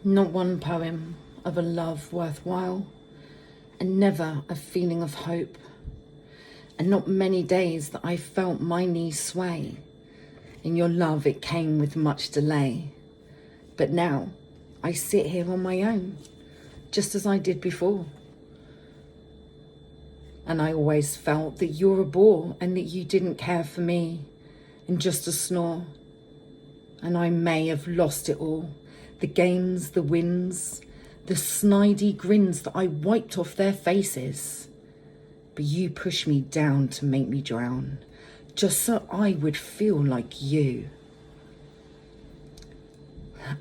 Not one poem of a love worthwhile, and never a feeling of hope, and not many days that I felt my knees sway. In your love it came with much delay, but now I sit here on my own, just as I did before. And I always felt that you're a bore and that you didn't care for me, and just a snore. And I may have lost it all, the games, the wins, the snidey grins that I wiped off their faces. But you pushed me down to make me drown, just so I would feel like you.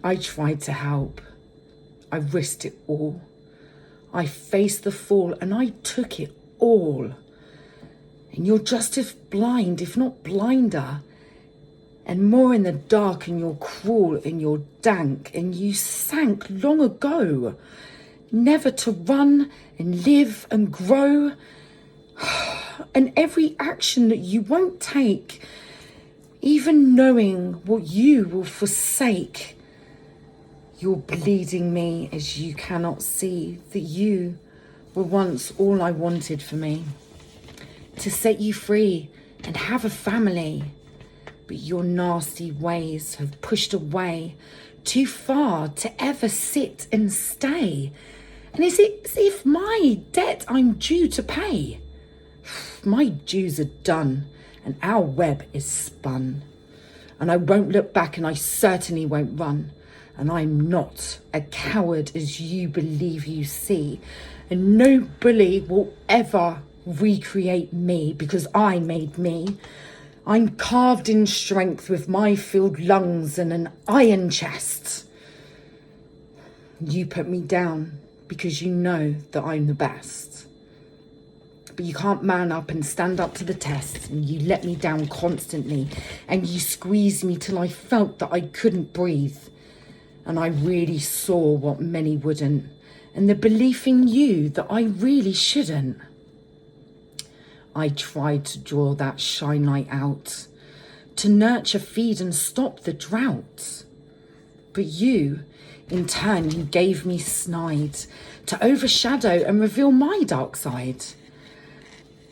I tried to help. I risked it all. I faced the fall and I took it all. And you're just as blind, if not blinder, and more in the dark, and you're cruel and you're dank, and you sank long ago, never to run and live and grow. And every action that you won't take, even knowing what you will forsake, you're bleeding me as you cannot see that you were once all I wanted for me, to set you free and have a family. But your nasty ways have pushed away too far to ever sit and stay. And it's as if my debt I'm due to pay. My dues are done and our web is spun. And I won't look back, and I certainly won't run. And I'm not a coward as you believe you see. And no bully will ever recreate me, because I made me. I'm carved in strength with my filled lungs and an iron chest. You put me down because you know that I'm the best. But you can't man up and stand up to the test, and you let me down constantly, and you squeezed me till I felt that I couldn't breathe. And I really saw what many wouldn't, and the belief in you that I really shouldn't. I tried to draw that shine light out, to nurture, feed and stop the drought. But you, in turn, you gave me snide to overshadow and reveal my dark side.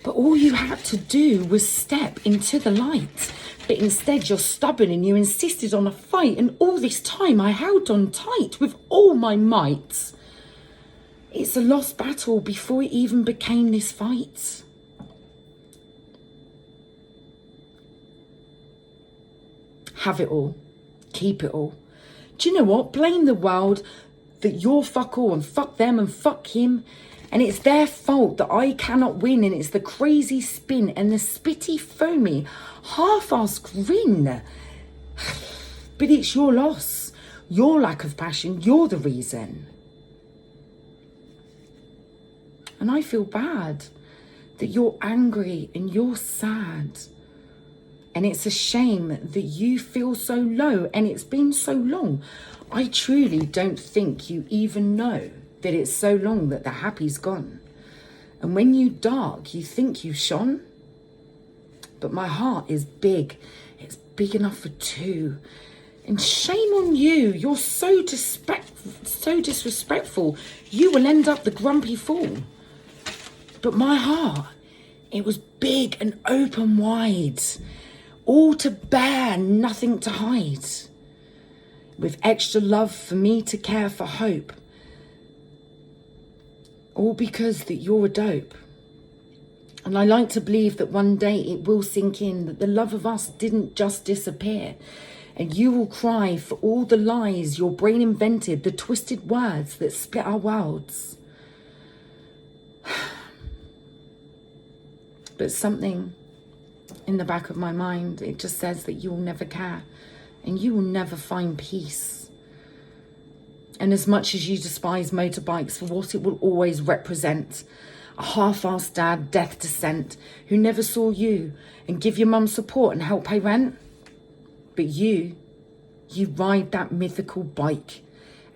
But all you had to do was step into the light. But instead you're stubborn and you insisted on a fight, and all this time I held on tight with all my might. It's a lost battle before it even became this fight. Have it all. Keep it all. Do you know what? Blame the world that you're fuck all and fuck them and fuck him. And it's their fault that I cannot win. And it's the crazy spin and the spitty foamy half-ass grin. But it's your loss. Your lack of passion. You're the reason. And I feel bad that you're angry and you're sad. And it's a shame that you feel so low, and it's been so long. I truly don't think you even know that it's so long that the happy's gone. And when you dark, you think you shone. But my heart is big. It's big enough for two. And shame on you. You're so disrespectful. You will end up the grumpy fool. But my heart, it was big and open wide. All to bear, nothing to hide. With extra love for me to care for hope. All because that you're a dope. And I like to believe that one day it will sink in that the love of us didn't just disappear. And you will cry for all the lies your brain invented, the twisted words that split our worlds. But something in the back of my mind, it just says that you will never care and you will never find peace. And as much as you despise motorbikes for what it will always represent, a half-assed dad, death descent, who never saw you and give your mum support and help pay rent. But you ride that mythical bike,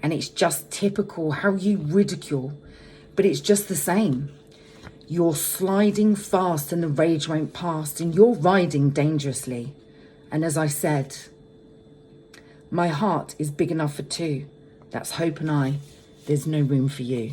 and it's just typical how you ridicule, but it's just the same. You're sliding fast and the rage won't pass, and you're riding dangerously. And as I said, my heart is big enough for two. That's Hope and I. There's no room for you.